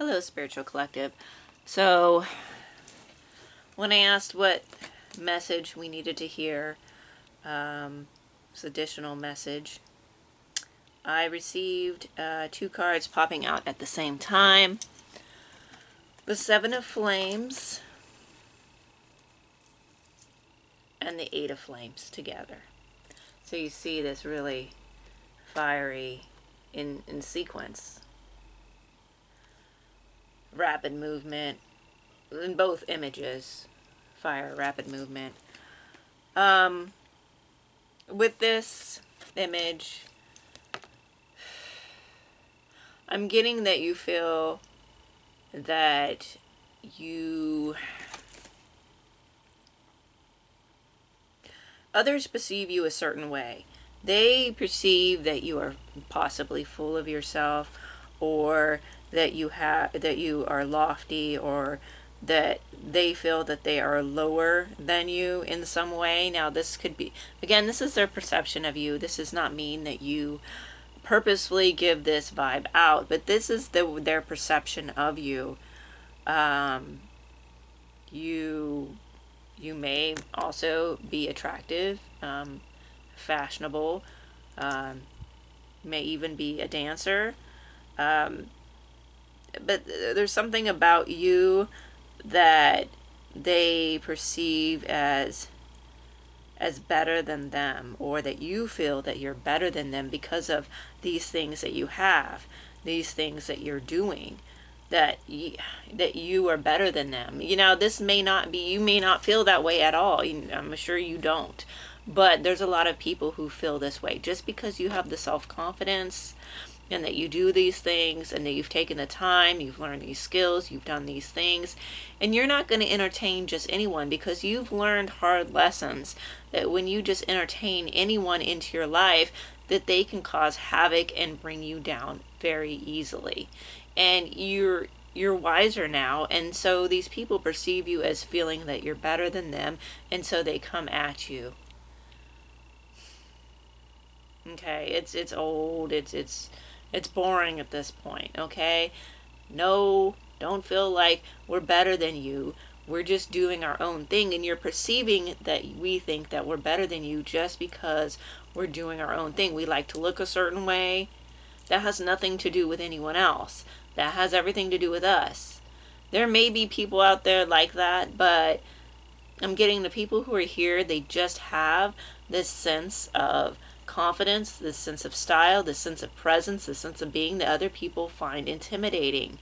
Hello, Spiritual Collective. So, when I asked what message we needed to hear, this additional message, I received 2 cards popping out at the same time. The Seven of Flames and the Eight of Flames together. So you see this really fiery in sequence. Rapid movement in both images. Fire, rapid movement. With this image, I'm getting that you feel that others perceive you a certain way. They perceive that you are possibly full of yourself, or that you are lofty, or that they feel that they are lower than you in some way. Now this could be, again, this is their perception of you. This does not mean that you purposefully give this vibe out, but this is their perception of you. You may also be attractive, fashionable, may even be a dancer, but there's something about you that they perceive as better than them, or that you feel that you're better than them because of these things that you have, these things that you're doing, that you are better than them. This may not be, you may not feel that way at all. I'm sure you don't. But there's a lot of people who feel this way. Just because you have the self-confidence and that you do these things, and that you've taken the time, you've learned these skills, you've done these things, and you're not going to entertain just anyone, because you've learned hard lessons that when you just entertain anyone into your life, that they can cause havoc and bring you down very easily. And you're wiser now, and so these people perceive you as feeling that you're better than them, and so they come at you. Okay, it's old, it's boring at this point. Okay, no, don't feel like we're better than you. We're just doing our own thing, and you're perceiving that we think that we're better than you just because we're doing our own thing. We like to look a certain way. That has nothing to do with anyone else. That has everything to do with us. There may be people out there like that, but I'm getting the people who are here, they just have this sense of confidence, this sense of style, this sense of presence, this sense of being that other people find intimidating.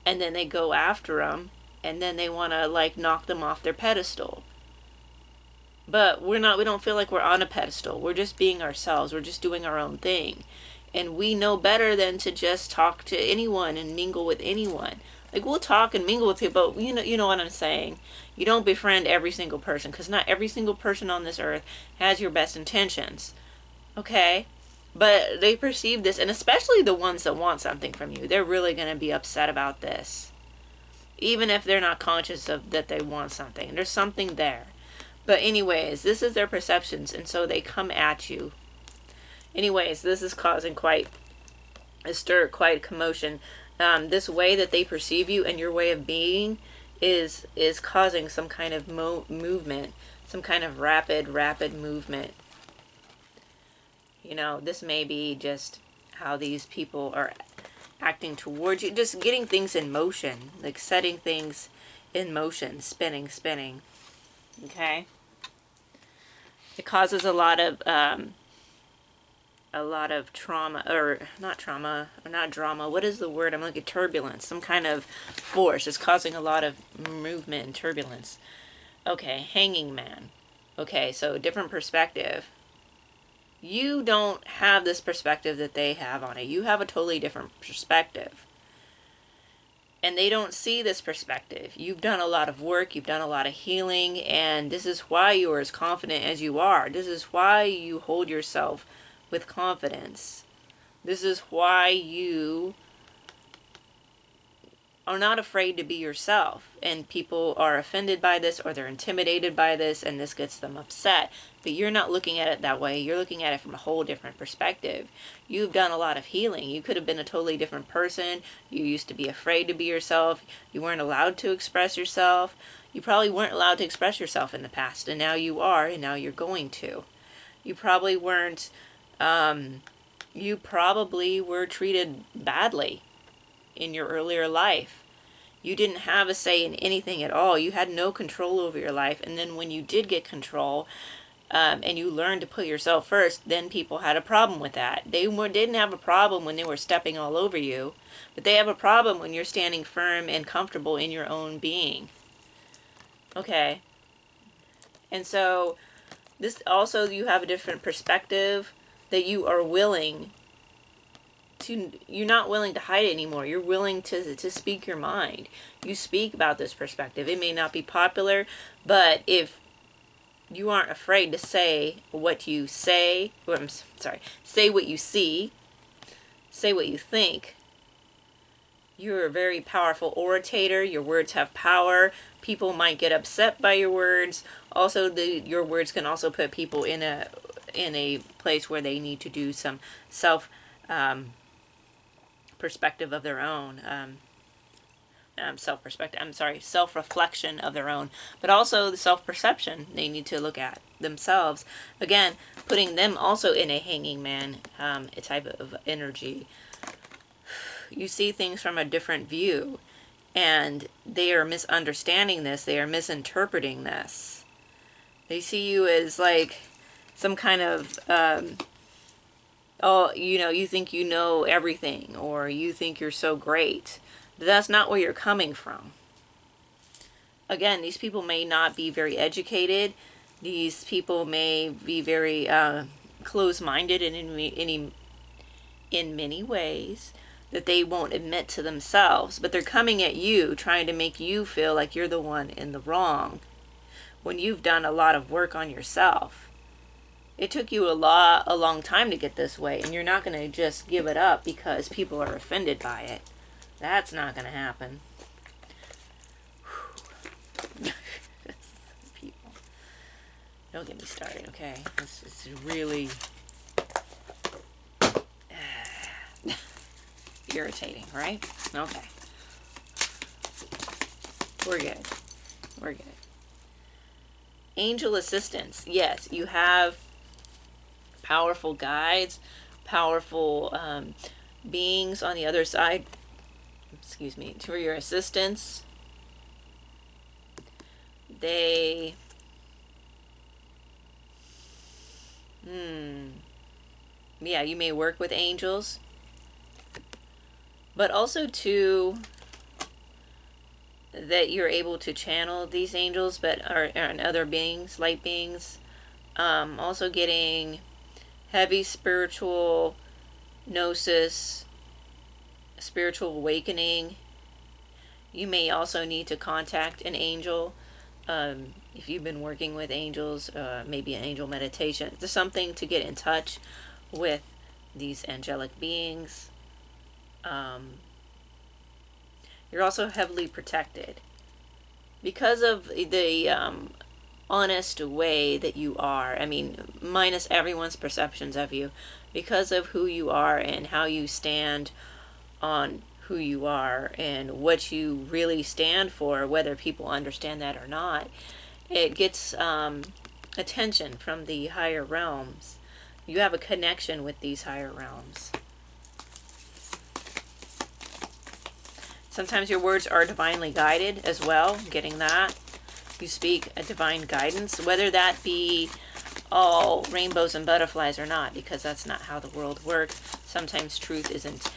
And then they go after them, and then they want to knock them off their pedestal. But we don't feel like we're on a pedestal. We're just being ourselves. We're just doing our own thing. And we know better than to just talk to anyone and mingle with anyone. We'll talk and mingle with people, but you know what I'm saying. You don't befriend every single person, because not every single person on this earth has your best intentions. Okay? But they perceive this, and especially the ones that want something from you, they're really going to be upset about this. Even if they're not conscious of that they want something. There's something there. But anyways, this is their perceptions, and so they come at you. Anyways, this is causing quite a stir, quite a commotion. This way that they perceive you and your way of being is causing some kind of movement, some kind of rapid movement. This may be just how these people are acting towards you, just getting things in motion, setting things in motion, spinning. Okay? It causes a lot of trauma, or not drama. What is the word? I'm looking at turbulence. Some kind of force is causing a lot of movement and turbulence. Okay, hanging man. Okay, so different perspective. You don't have this perspective that they have on it. You have a totally different perspective. And they don't see this perspective. You've done a lot of work, you've done a lot of healing, and this is why you are as confident as you are. This is why you hold yourself with confidence. This is why you are not afraid to be yourself, and people are offended by this, or they're intimidated by this, and this gets them upset. But you're not looking at it that way. You're looking at it from a whole different perspective. You've done a lot of healing. You could have been a totally different person. You used to be afraid to be yourself. You weren't allowed to express yourself. You probably weren't allowed to express yourself in the past, and now you are, and now you're going to. You probably weren't, you probably were treated badly in your earlier life. You didn't have a say in anything at all. You had no control over your life. And then when you did get control, and you learned to put yourself first, then people had a problem with that. They didn't have a problem when they were stepping all over you, but they have a problem when you're standing firm and comfortable in your own being. Okay. And so this also, you have a different perspective, that you are willing to, you're not willing to hide it anymore. You're willing to speak your mind. You speak about this perspective. It may not be popular, but if you aren't afraid to say what you say, or I'm sorry, say what you see, say what you think, you're a very powerful orator. Your words have power. People might get upset by your words. Also, your words can also put people in a place where they need to do some self perspective of their own. Self-reflection of their own, but also the self-perception they need to look at themselves. Again, putting them also in a hanging man type of energy. You see things from a different view, and they are misunderstanding this. They are misinterpreting this. They see you as like some kind of, you think you know everything, or you think you're so great. But that's not where you're coming from. Again, these people may not be very educated. These people may be very close-minded in many ways that they won't admit to themselves. But they're coming at you, trying to make you feel like you're the one in the wrong, when you've done a lot of work on yourself. It took you a long time to get this way, and you're not going to just give it up because people are offended by it. That's not going to happen. People. Don't get me started, okay? This is really irritating, right? Okay. We're good. We're good. Angel assistance. Yes, you have powerful guides, powerful beings on the other side. Excuse me, to your assistance. They yeah, you may work with angels, but also too that you're able to channel these angels, but are other beings, light beings. Also getting heavy spiritual gnosis, spiritual awakening. You may also need to contact an angel. If you've been working with angels, maybe an angel meditation. There's something to get in touch with these angelic beings. You're also heavily protected because of the honest way that you are. I mean, minus everyone's perceptions of you, because of who you are and how you stand on who you are and what you really stand for, whether people understand that or not. It gets attention from the higher realms. You have a connection with these higher realms. Sometimes your words are divinely guided as well, getting that. You speak a divine guidance, whether that be all rainbows and butterflies or not, because that's not how the world works. Sometimes truth isn't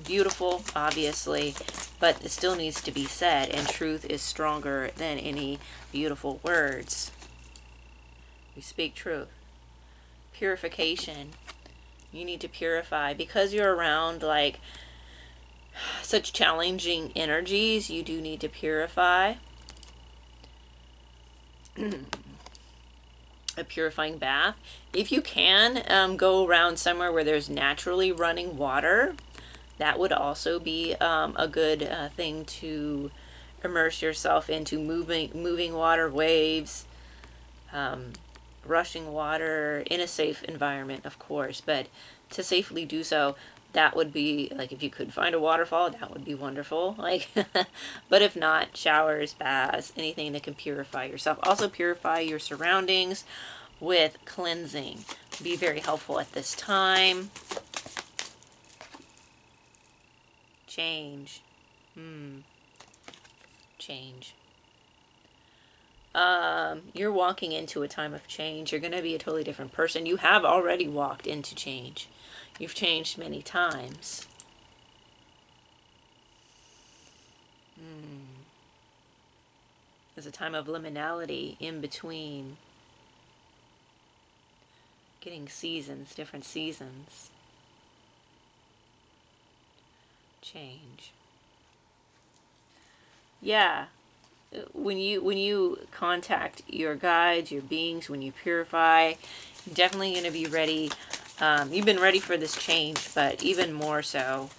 beautiful, obviously, but it still needs to be said, and truth is stronger than any beautiful words. We speak truth. Purification. You need to purify. Because you're around like such challenging energies, you do need to purify. A purifying bath. If you can, go around somewhere where there's naturally running water. that would also be a good thing to immerse yourself into. Moving water, waves, rushing water in a safe environment, of course, but to safely do so, that would be like, if you could find a waterfall, that would be wonderful. Like, but if not, showers, baths, anything that can purify yourself. Also purify your surroundings with cleansing. Be very helpful at this time. Change. Change. You're walking into a time of change. You're going to be a totally different person. You have already walked into change. You've changed many times. There's a time of liminality in between. Getting seasons, different seasons. Change. Yeah. When you contact your guides, your beings, when you purify, you're definitely going to be ready. You've been ready for this change, but even more so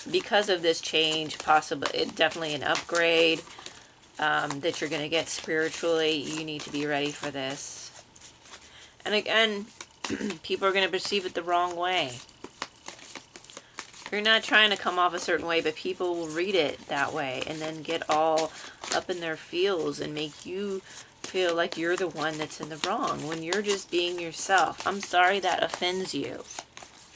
because of this change, possibly definitely an upgrade that you're going to get spiritually. You need to be ready for this. And again, people are going to perceive it the wrong way. You're not trying to come off a certain way, but people will read it that way and then get all up in their feels and make you feel like you're the one that's in the wrong when you're just being yourself. I'm sorry that offends you.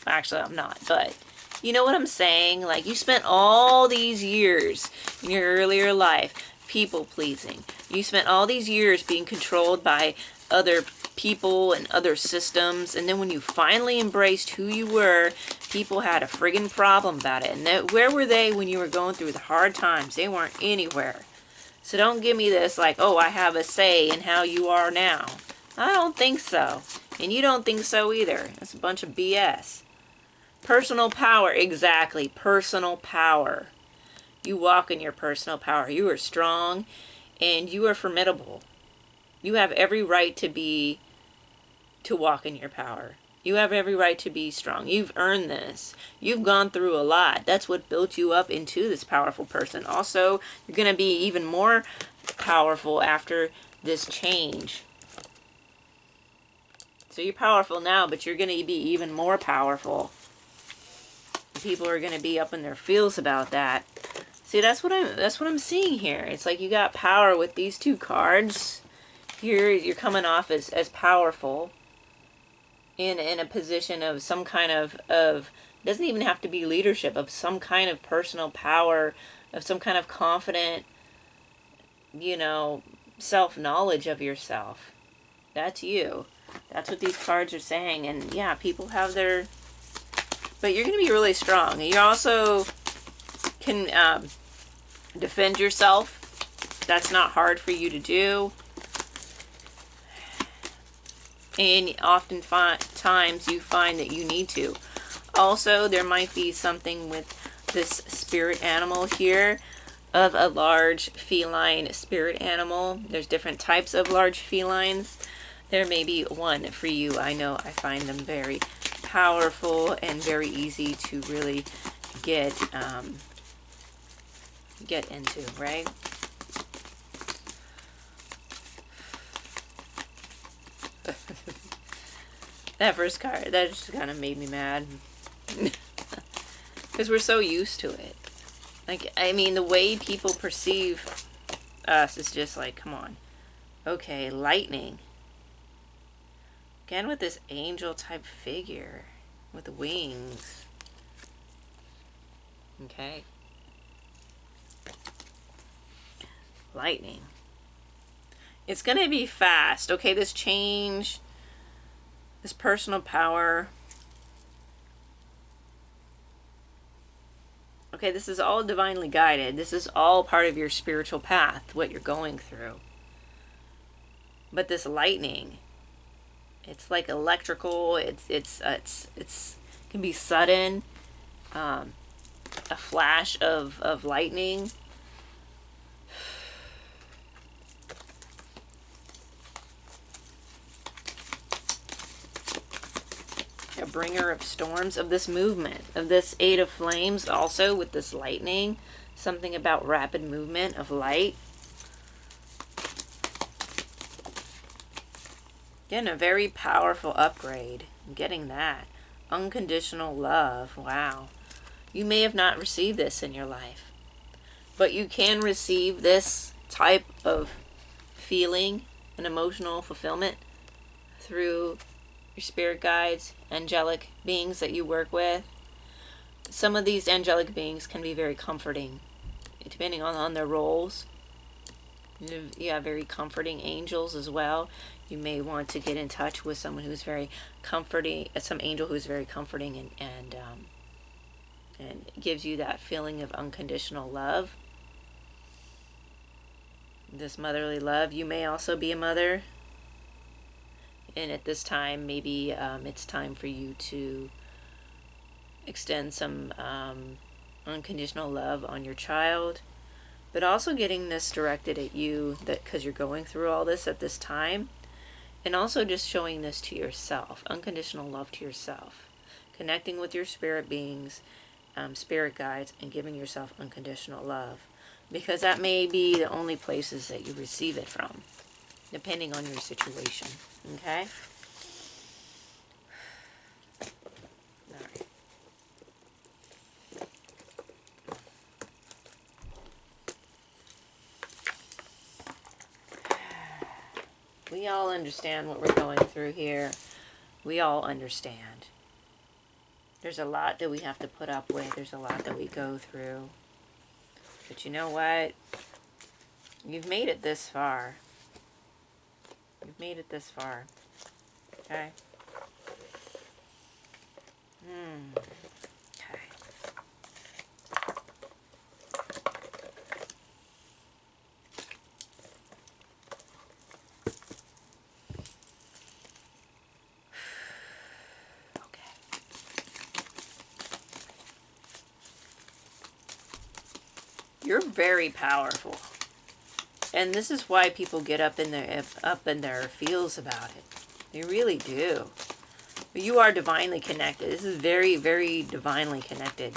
Actually, I'm not, but you know what I'm saying? Like, you spent all these years in your earlier life people pleasing. You spent all these years being controlled by other people and other systems, and then when you finally embraced who you were, people had a friggin' problem about it. And where were they when you were going through the hard times? They weren't anywhere. So don't give me this like, oh, I have a say in how you are now. I don't think so. And you don't think so either. That's a bunch of BS. Personal power, exactly. Personal power. You walk in your personal power. You are strong and you are formidable. You have every right to walk in your power. You have every right to be strong. You've earned this. You've gone through a lot. That's what built you up into this powerful person. Also, you're going to be even more powerful after this change. So you're powerful now, but you're going to be even more powerful. People are going to be up in their feels about that. See, that's what I'm seeing here. It's like you got power with these two cards. Here you're coming off as powerful in a position of some kind of doesn't even have to be leadership, of some kind of personal power, of some kind of confident, self-knowledge of yourself. That's you. That's what these cards are saying. And yeah, people have their, but you're going to be really strong. You also can defend yourself. That's not hard for you to do. And oftentimes you find that you need to. Also, there might be something with this spirit animal here, of a large feline spirit animal. There's different types of large felines. There may be one for you. I know I find them very powerful and very easy to really get into, right? That first card, that just kind of made me mad. Because we're so used to it. Like, I mean, the way people perceive us is just like, come on. Okay, lightning. Again with this angel type figure with the wings. Okay. Lightning. It's going to be fast. Okay, this change, this personal power. Okay, this is all divinely guided. This is all part of your spiritual path, what you're going through. But this lightning, it's like electrical. It can be sudden. A flash of lightning. bringer of storms, of this movement, of this Eight of Flames, also with this lightning, something about rapid movement of light. Getting a very powerful upgrade. I'm getting that. Unconditional love. Wow. You may have not received this in your life, but you can receive this type of feeling and emotional fulfillment through your spirit guides, angelic beings that you work with. Some of these angelic beings can be very comforting, depending on their roles. You have very comforting angels as well. You may want to get in touch with someone who's very comforting, some angel who's very comforting and gives you that feeling of unconditional love. This motherly love. You may also be a mother, and at this time, maybe it's time for you to extend some unconditional love on your child, but also getting this directed at you, that because you're going through all this at this time, and also just showing this to yourself, unconditional love to yourself, connecting with your spirit beings, spirit guides, and giving yourself unconditional love, because that may be the only places that you receive it from, depending on your situation. Okay? All right. We all understand what we're going through here. We all understand. There's a lot that we have to put up with. There's a lot that we go through. But you know what? You've made it this far. You've made it this far. Okay? Okay. You're very powerful. And this is why people get up in their feels about it. They really do. But you are divinely connected. This is very, very divinely connected.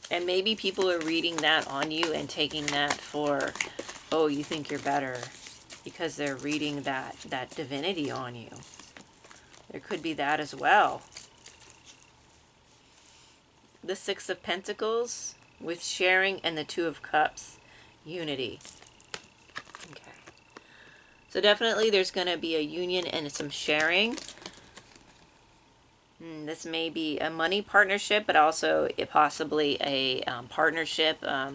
And maybe people are reading that on you and taking that for, oh, you think you're better, because they're reading that divinity on you. There could be that as well. The Six of Pentacles with sharing, and the Two of Cups, unity. Okay. So definitely there's going to be a union and some sharing. This may be a money partnership, but also possibly a partnership, a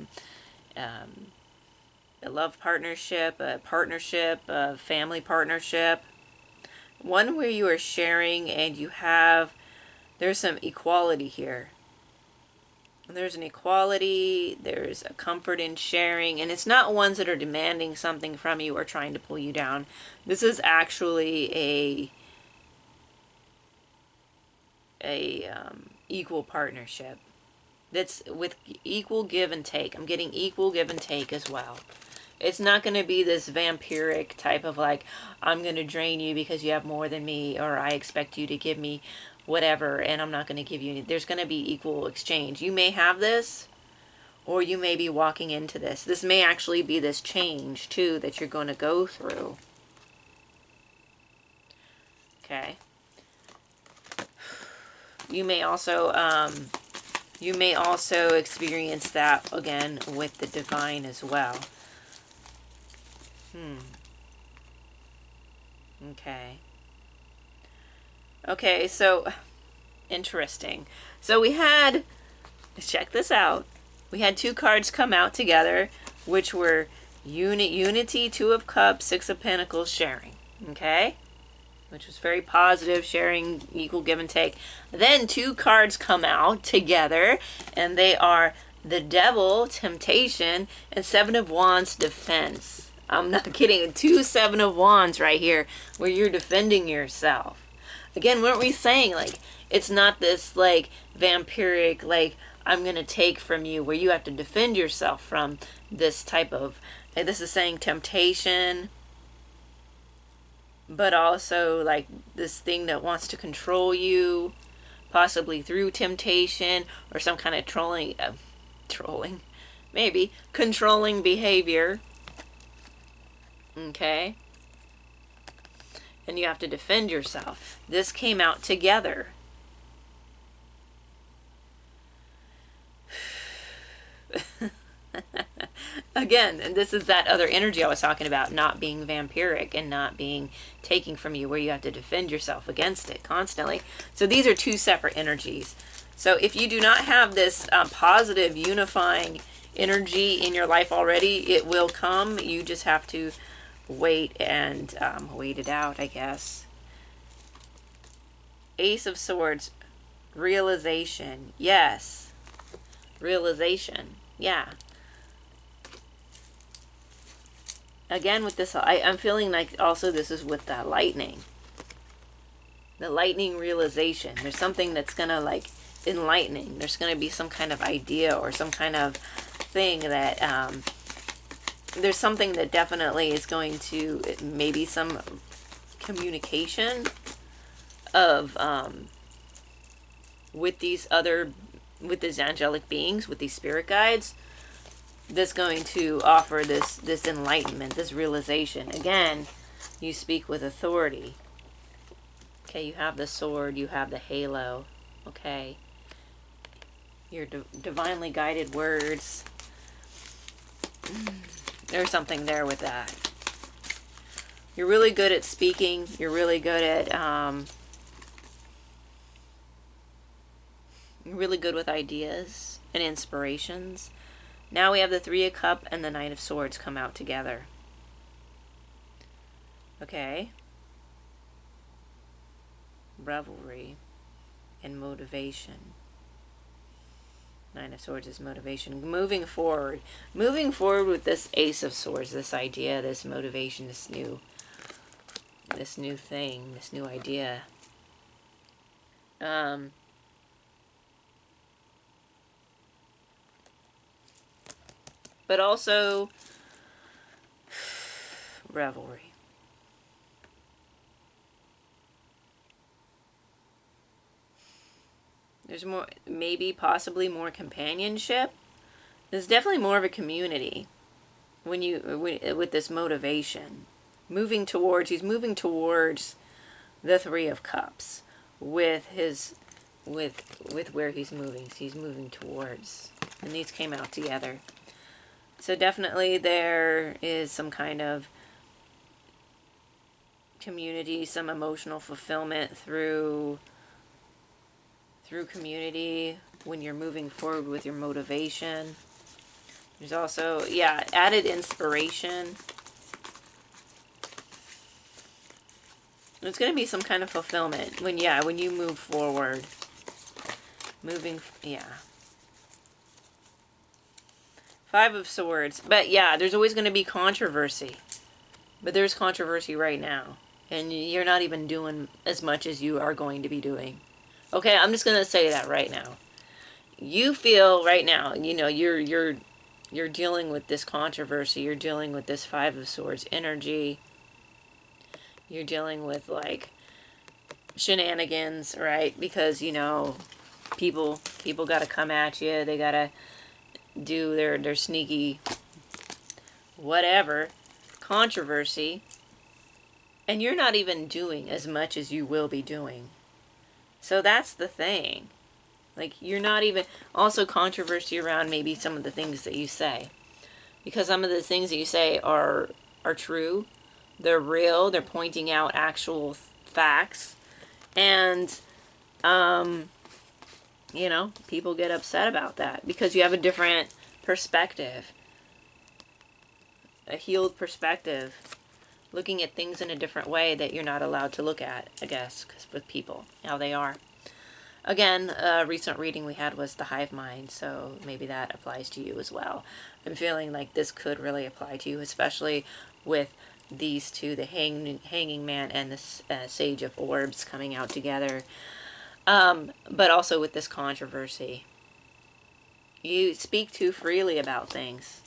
love partnership, a family partnership. One where you are sharing and there's some equality here. There's an equality, there's a comfort in sharing, and it's not ones that are demanding something from you or trying to pull you down. This is actually a equal partnership. That's with equal give and take. I'm getting equal give and take as well. It's not going to be this vampiric type of like, I'm going to drain you because you have more than me, or I expect you to give me whatever, and I'm not going to give you any. There's going to be equal exchange. You may have this, or you may be walking into this. This may actually be this change, too, that you're going to go through. Okay. You may also experience that, again, with the divine as well. Okay. Okay, so, interesting. So we had, check this out. We had two cards come out together, which were unity, Two of Cups, Six of Pentacles, sharing. Okay? Which was very positive, sharing, equal give and take. Then two cards come out together, and they are the Devil, temptation, and Seven of Wands, defense. I'm not kidding. Two Seven of Wands right here, where you're defending yourself. Again, weren't we saying, like, it's not this, like, vampiric, like, I'm going to take from you, where you have to defend yourself from this type of This is saying temptation, but also like this thing that wants to control you, possibly through temptation or some kind of trolling, maybe controlling behavior. Okay, and you have to defend yourself. This came out together. Again, and this is that other energy I was talking about, not being vampiric and not being taking from you, where you have to defend yourself against it constantly. So these are two separate energies. So if you do not have this positive unifying energy in your life already, it will come. You just have to wait and wait it out, I guess. Ace of Swords, realization. Yes, realization. Yeah. Again, with this, I'm feeling like also this is with that lightning. The lightning realization. There's something that's going to like enlightening. There's going to be some kind of idea or some kind of thing that, there's something that definitely is going to, maybe some communication of, with these angelic beings, with these spirit guides, that's going to offer this enlightenment, this realization. Again, you speak with authority. Okay, you have the sword, you have the halo. Okay, your divinely guided words. There's something there with that. You're really good at speaking. You're really good at you're really good with ideas and inspirations. Now we have the Three of Cups and the Knight of Swords come out together. Okay. Revelry and motivation. Nine of Swords is motivation. Moving forward. Moving forward with this Ace of Swords, this idea, this motivation, this new thing, this new idea. But also revelry. There's more, maybe possibly more companionship. There's definitely more of a community with this motivation. He's moving towards the Three of Cups with where he's moving. So he's moving towards, and these came out together. So definitely there is some kind of community, some emotional fulfillment through community when you're moving forward with your motivation. There's also, yeah, added inspiration. There's going to be some kind of fulfillment when you move forward. Five of Swords. But yeah, there's always going to be controversy. But there's controversy right now. And you're not even doing as much as you are going to be doing. Okay, I'm just going to say that right now. You feel right now, you're dealing with this controversy. You're dealing with this Five of Swords energy. You're dealing with, like, shenanigans, right? Because, people got to come at you. They got to do their sneaky whatever controversy. And you're not even doing as much as you will be doing. So that's the thing. Like, you're not even... Also, controversy around maybe some of the things that you say. Because some of the things that you say are true. They're real. They're pointing out actual facts. And, people get upset about that. Because you have a different perspective. A healed perspective. Looking at things in a different way that you're not allowed to look at, I guess, because with people, how they are. Again, a recent reading we had was the hive mind, so maybe that applies to you as well. I'm feeling like this could really apply to you, especially with these two, the hanging man and the sage of orbs coming out together. But also with this controversy. You speak too freely about things.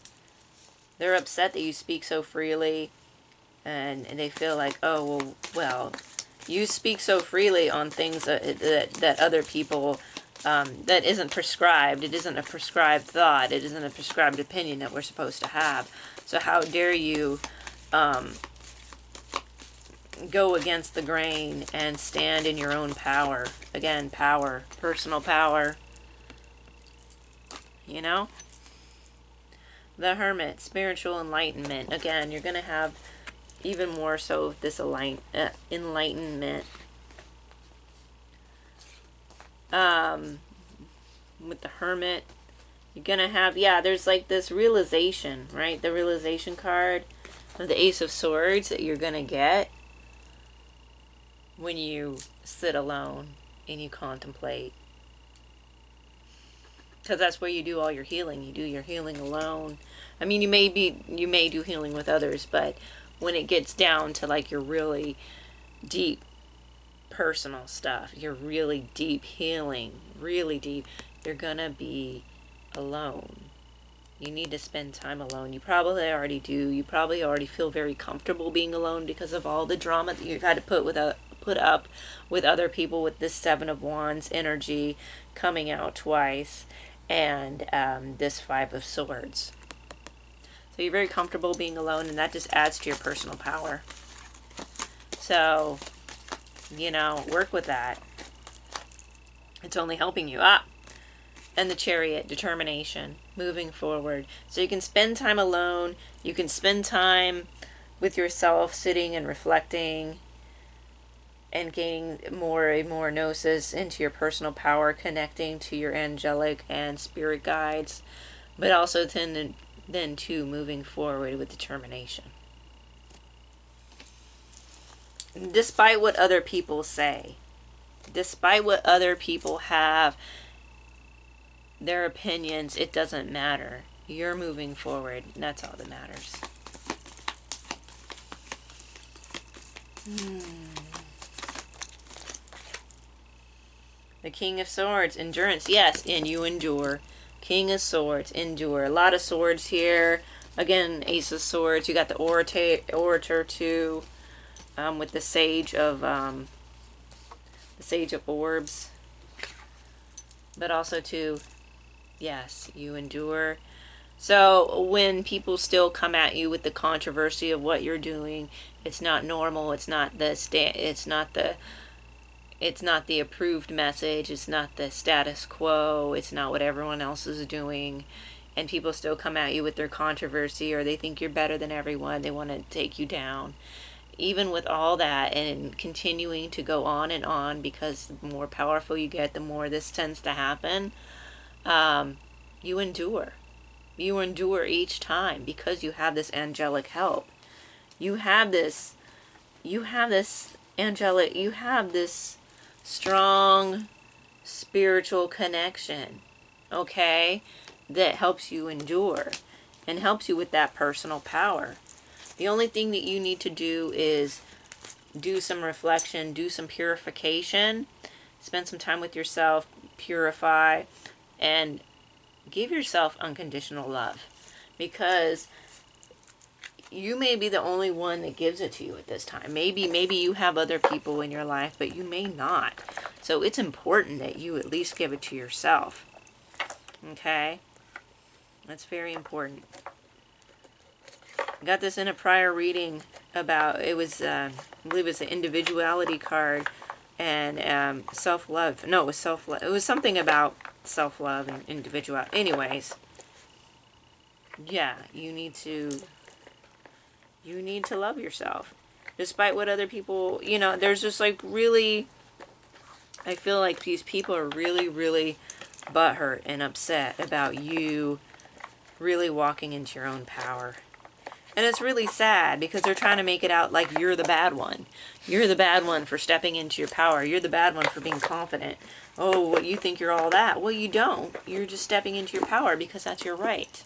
They're upset that you speak so freely, and they feel like, oh, well, you speak so freely on things that other people, that isn't prescribed. It isn't a prescribed thought. It isn't a prescribed opinion that we're supposed to have. So how dare you go against the grain and stand in your own power. Again, power, personal power. You know? The Hermit, spiritual enlightenment. Again, you're going to have even more so with this enlightenment. With the Hermit, you're going to have, there's like this realization, right? The realization card of the Ace of Swords that you're going to get when you sit alone and you contemplate. Because that's where you do all your healing. You do your healing alone. I mean, you may do healing with others, but when it gets down to like your really deep personal stuff, your really deep healing, really deep, you're gonna be alone. You need to spend time alone. You probably already do. You probably already feel very comfortable being alone because of all the drama that you've had to put up with other people, with this Seven of Wands energy coming out twice, and this Five of Swords. So you're very comfortable being alone, and that just adds to your personal power. So, work with that. It's only helping you up. And the Chariot, determination, moving forward. So you can spend time alone. You can spend time with yourself, sitting and reflecting and gaining more gnosis into your personal power, connecting to your angelic and spirit guides, but also then too moving forward with determination. Despite what other people say, despite what other people have, their opinions, it doesn't matter. You're moving forward, and that's all that matters. The King of Swords, endurance. Yes, and you endure. King of Swords, endure. A lot of swords here. Again, Ace of Swords. You got the Orator too, with the Sage of Orbs. But also too, yes, you endure. So when people still come at you with the controversy of what you're doing, it's not normal. It's not the approved message. It's not the status quo. It's not what everyone else is doing. And people still come at you with their controversy, or they think you're better than everyone. They want to take you down. Even with all that and continuing to go on and on, because the more powerful you get, the more this tends to happen, you endure. You endure each time because you have this angelic help. You have this strong spiritual connection, okay, that helps you endure and helps you with that personal power. The only thing that you need to do is do some reflection, do some purification, spend some time with yourself, purify, and give yourself unconditional love, because you may be the only one that gives it to you at this time. Maybe you have other people in your life, but you may not. So it's important that you at least give it to yourself. Okay? That's very important. I got this in a prior reading about, it was, I believe it was the individuality card and self-love. No, it was self-love. It was something about self-love and individuality. Anyways, yeah, you need to love yourself. Despite what other people, there's just like really, I feel like these people are really, really butthurt and upset about you really walking into your own power. And it's really sad because they're trying to make it out like you're the bad one. You're the bad one for stepping into your power. You're the bad one for being confident. Oh, what, you think you're all that? Well, you don't. You're just stepping into your power because that's your right.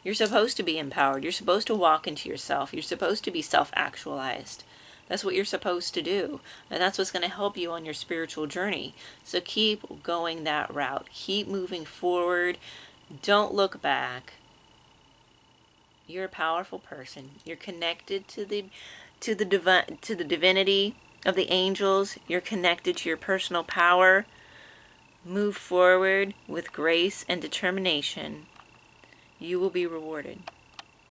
You're supposed to be empowered. You're supposed to walk into yourself. You're supposed to be self-actualized. That's what you're supposed to do. And that's what's going to help you on your spiritual journey. So keep going that route. Keep moving forward. Don't look back. You're a powerful person. You're connected to the divinity of the angels. You're connected to your personal power. Move forward with grace and determination. You will be rewarded.